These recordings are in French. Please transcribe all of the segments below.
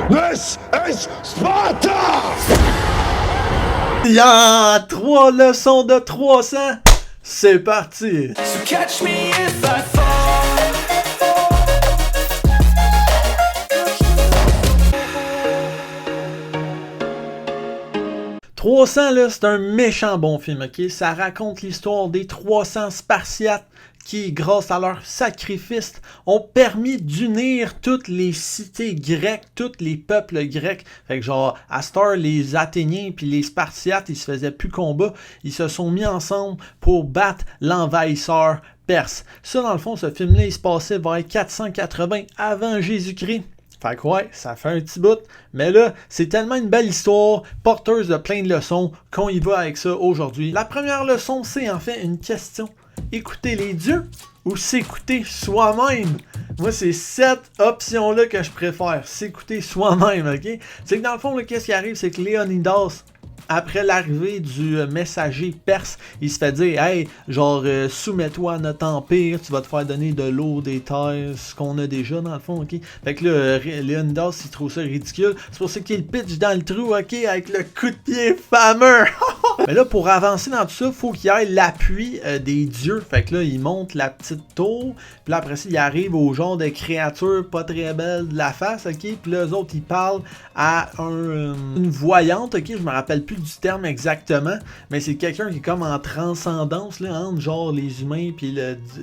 This is Sparta! Il y a 3 leçons de 300. C'est parti. So catch me if I fall. 300 là, c'est un méchant bon film, ok? Ça raconte l'histoire des 300 Spartiates qui, grâce à leur sacrifice, ont permis d'unir toutes les cités grecques, tous les peuples grecs. Fait que genre, à cette heure, les Athéniens puis les Spartiates, ils se faisaient plus combat. Ils se sont mis ensemble pour battre l'envahisseur perse. Ça, dans le fond, ce film-là, il se passait vers 480 avant Jésus-Christ. Fait que ouais, ça fait un petit bout. Mais là, c'est tellement une belle histoire, porteuse de plein de leçons, qu'on y va avec ça aujourd'hui. La première leçon, c'est en fait une question. Écouter les dieux ou s'écouter soi-même? Moi, c'est cette option-là que je préfère. S'écouter soi-même, ok? C'est que dans le fond, là, qu'est-ce qui arrive? C'est que Léonidas, après l'arrivée du messager perse, il se fait dire « Hey, genre, soumets-toi à notre empire, tu vas te faire donner de l'eau, des terres, ce qu'on a déjà dans le fond, ok? » Fait que là, Léonidas, il trouve ça ridicule. C'est pour ça qu'il pitch dans le trou, ok? Avec le coup de pied fameux! Mais là, pour avancer dans tout ça, faut qu'il y ait l'appui des dieux. Fait que là, il monte la petite tour, puis là, après ça, il arrive au genre de créatures pas très belles de la face, ok? Puis là, eux autres, ils parlent à une voyante, ok? Je me rappelle plus du terme exactement, mais c'est quelqu'un qui est comme en transcendance là, entre genre les humains puis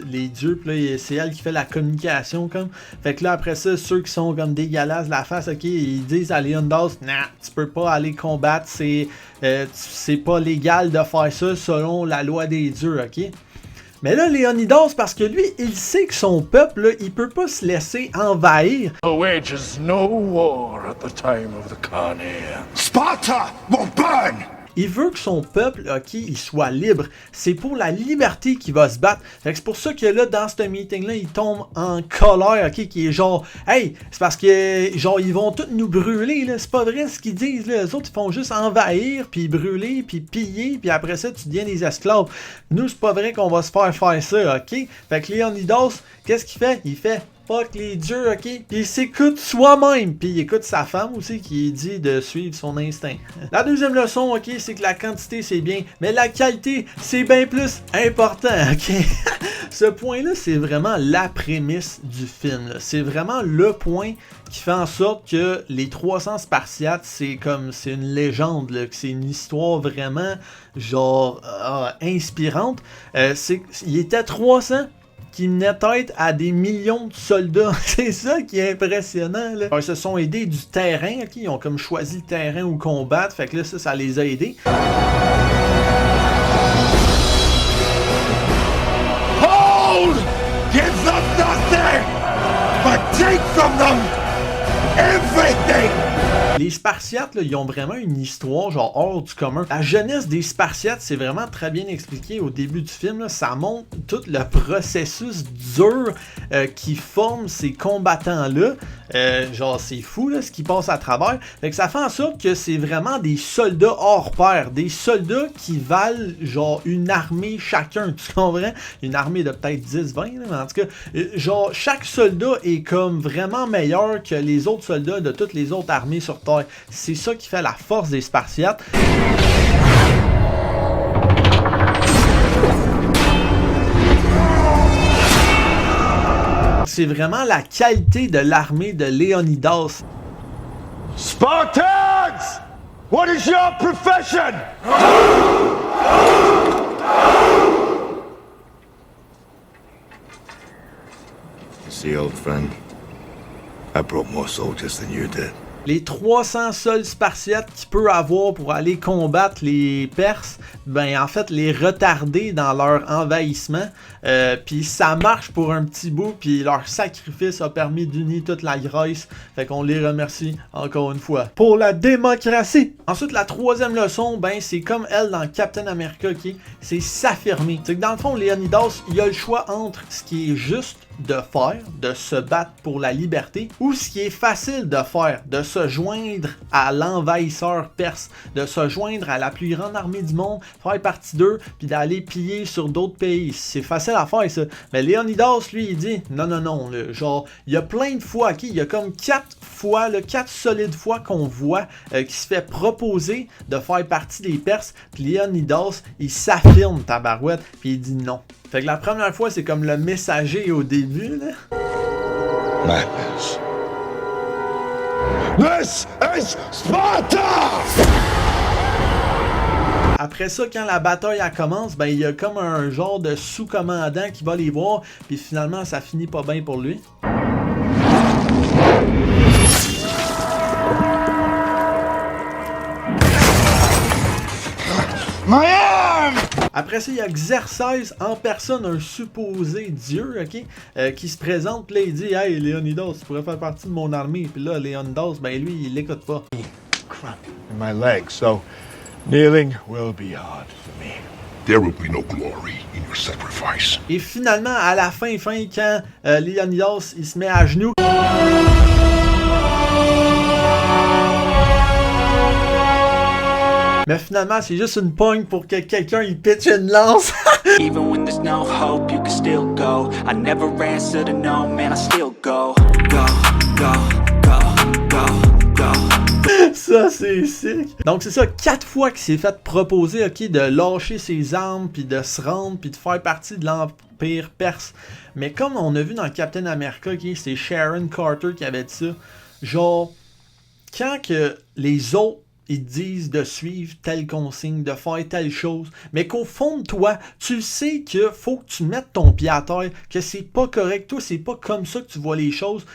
les dieux, puis là c'est elle qui fait la communication comme. Fait que là après ça, ceux qui sont comme dégueulasses de la face, ok, ils disent à Léonidas, nah, tu peux pas aller combattre, c'est pas légal de faire ça selon la loi des dieux, ok. Mais là, Léonidas, parce que lui, il sait que son peuple, là, il peut pas se laisser envahir. There wages no war at the time of the Khanir. Sparta will burn! Il veut que son peuple, ok, il soit libre. C'est pour la liberté qu'il va se battre. Fait que c'est pour ça que là, dans ce meeting-là, il tombe en colère, ok, qui est genre, hey, c'est parce que, genre, ils vont tous nous brûler, là. C'est pas vrai ce qu'ils disent, là. Les autres, ils font juste envahir, puis brûler, puis piller, puis après ça, tu deviens des esclaves. Nous, c'est pas vrai qu'on va se faire ça, ok? Fait que Léonidas, qu'est-ce qu'il fait? Il fait fuck les dieux, ok? Puis il s'écoute soi-même. Puis il écoute sa femme aussi qui dit de suivre son instinct. La deuxième leçon, ok, c'est que la quantité c'est bien, mais la qualité c'est bien plus important, ok? Ce point-là, c'est vraiment la prémisse du film. C'est vraiment le point qui fait en sorte que les 300 Spartiates, c'est une légende, là, que c'est une histoire vraiment genre inspirante. Il était 300 qui menait tête à des millions de soldats. C'est ça qui est impressionnant, là. Ils se sont aidés du terrain, ok? Ils ont comme choisi le terrain où combattre, fait que là, ça les a aidés. Hold! Give them nothing! But take from them everything! Les Spartiates, là, ils ont vraiment une histoire genre hors du commun. La jeunesse des Spartiates, c'est vraiment très bien expliqué au début du film. Là. Ça montre tout le processus dur qui forme ces combattants-là. Genre, c'est fou là, ce qui passe à travers. Fait que ça fait en sorte que c'est vraiment des soldats hors pair. Des soldats qui valent genre une armée chacun. Tu comprends? Une armée de peut-être 10, 20, là, mais en tout cas, genre, chaque soldat est comme vraiment meilleur que les autres soldats de toutes les autres armées sur Terre. C'est ça qui fait la force des Spartiates. C'est vraiment la qualité de l'armée de Léonidas. Spartans! What is your profession? See, old friend, I brought more soldiers than you did. Les 300 seuls Spartiates qu'il peut avoir pour aller combattre les Perses, ben en fait les retarder dans leur envahissement. Puis ça marche pour un petit bout, puis leur sacrifice a permis d'unir toute la Grèce. Fait qu'on les remercie encore une fois. Pour la démocratie! Ensuite, la troisième leçon, ben c'est comme elle dans Captain America, ok? C'est s'affirmer. C'est que dans le fond, Léonidas, il a le choix entre ce qui est juste de faire, de se battre pour la liberté, ou ce qui est facile de faire, de se joindre à l'envahisseur perse, de se joindre à la plus grande armée du monde, faire partie d'eux, puis d'aller piller sur d'autres pays. C'est facile à faire ça. Mais Léonidas, lui, il dit non, non, non, là, genre, il y a plein de fois, ok, il y a comme 4 fois, 4 solides fois qu'on voit qui se fait proposer de faire partie des Perses, puis Léonidas, il s'affirme, tabarouette, puis il dit non. Fait que la première fois, c'est comme le messager au début, là. Madness. This is Sparta! Après ça, quand la bataille elle commence, ben il y a comme un genre de sous-commandant qui va les voir, puis finalement, ça finit pas bien pour lui. My arm! Après ça, il y a Xerxès en personne, un supposé dieu, ok, qui se présente, puis là, il dit « Hey, Léonidas, tu pourrais faire partie de mon armée. » Puis là, Léonidas, ben lui, il l'écoute pas. Crap in my legs, so kneeling will be hard for me. There will be no glory in your sacrifice. Et finalement, à la fin, quand Léonidas, il se met à genoux... Mais finalement, c'est juste une pogne pour que quelqu'un il pitche une lance. Even when there's no hope, you can still go. I never answer to no, man, I still go. Go, go, go, go, go. Ça, c'est sick. Donc, c'est ça, 4 fois qu'il s'est fait proposer, ok, de lâcher ses armes, puis de se rendre, puis de faire partie de l'Empire perse. Mais comme on a vu dans Captain America, ok, c'est Sharon Carter qui avait dit ça. Genre, quand que les autres ils te disent de suivre telle consigne, de faire telle chose, mais qu'au fond de toi, tu sais que faut que tu mettes ton pied à terre, que c'est pas correct, toi, c'est pas comme ça que tu vois les choses,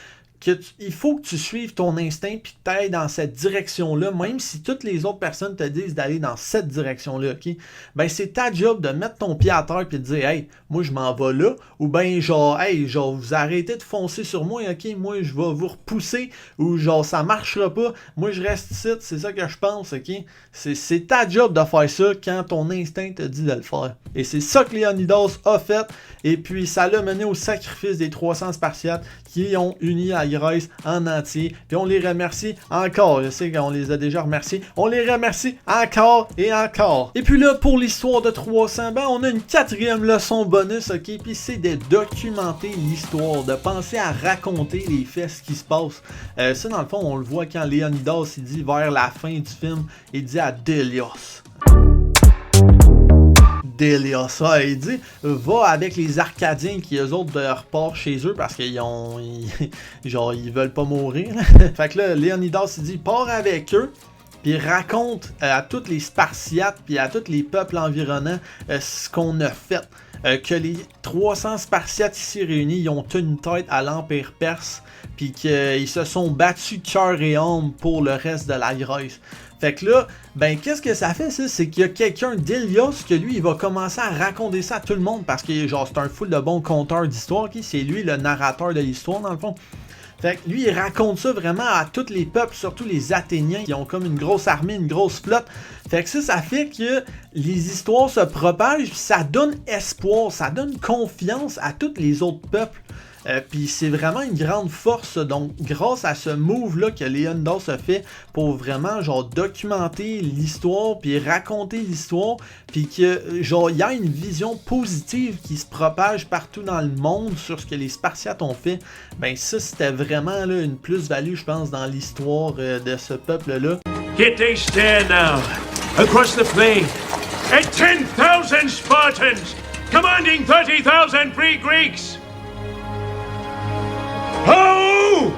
il faut que tu suives ton instinct puis que tu ailles dans cette direction-là, même si toutes les autres personnes te disent d'aller dans cette direction-là, ok? Ben, c'est ta job de mettre ton pied à terre puis de dire, hey, moi, je m'en vais là, ou ben, genre, hey, genre, vous arrêtez de foncer sur moi, ok? Moi, je vais vous repousser, ou genre, ça marchera pas, moi, je reste ici, c'est ça que je pense, ok? C'est ta job de faire ça quand ton instinct te dit de le faire. Et c'est ça que Léonidas a fait, et puis ça l'a mené au sacrifice des 300 Spartiates qui ont uni la Grèce en entier. Puis on les remercie encore. Je sais qu'on les a déjà remerciés. On les remercie encore et encore. Et puis là, pour l'histoire de 300, ben on a une 4e leçon bonus, ok? Puis c'est de documenter l'histoire, de penser à raconter les faits, ce qui se passe. Ça, dans le fond, on le voit quand Léonidas, il dit vers la fin du film, il dit à Délios. Délios, ouais, il dit va avec les Arcadiens qui eux autres repartent chez eux parce qu'ils genre ils veulent pas mourir. Fait que là, Léonidas il dit pars avec eux. Puis raconte à tous les Spartiates puis à tous les peuples environnants ce qu'on a fait. Que les 300 Spartiates ici réunis, ils ont tenu une tête à l'Empire perse, puis qu'ils se sont battus cœur et âme pour le reste de la Grèce. Fait que là, ben qu'est-ce que ça fait ça? C'est qu'il y a quelqu'un d'Hélios que lui, il va commencer à raconter ça à tout le monde parce que genre c'est un full de bon conteur d'histoire, okay? C'est lui le narrateur de l'histoire dans le fond. Fait que lui, il raconte ça vraiment à tous les peuples, surtout les Athéniens, qui ont comme une grosse armée, une grosse flotte. Fait que ça fait que les histoires se propagent, ça donne espoir, ça donne confiance à tous les autres peuples. Puis c'est vraiment une grande force, donc grâce à ce move-là que Léonidas a fait pour vraiment genre documenter l'histoire, puis raconter l'histoire, puis que genre il y a une vision positive qui se propage partout dans le monde sur ce que les Spartiates ont fait, ben ça c'était vraiment là, une plus-value je pense dans l'histoire de ce peuple-là. Get they stand now, across the plain, and 10,000 Spartans, commanding 30,000 free Greeks. Oh!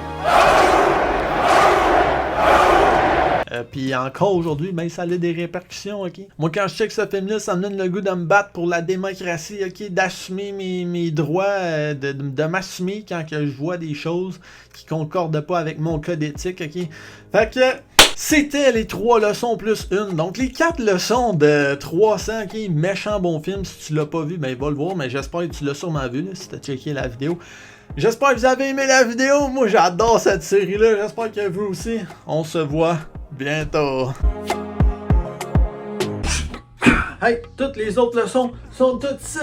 Puis encore aujourd'hui, ben ça a des répercussions, ok? Moi quand je check ce film-là, ça me donne le goût de me battre pour la démocratie, ok? D'assumer mes droits, de m'assumer quand que je vois des choses qui concordent pas avec mon code éthique, ok? Fait que c'était les 3 leçons plus une. Donc les 4 leçons de 300, ok? Méchant bon film. Si tu l'as pas vu, ben va le voir, mais j'espère que tu l'as sûrement vu là, si t'as checké la vidéo. J'espère que vous avez aimé la vidéo. Moi, j'adore cette série-là. J'espère que vous aussi. On se voit bientôt. Hey, toutes les autres leçons sont toutes ici.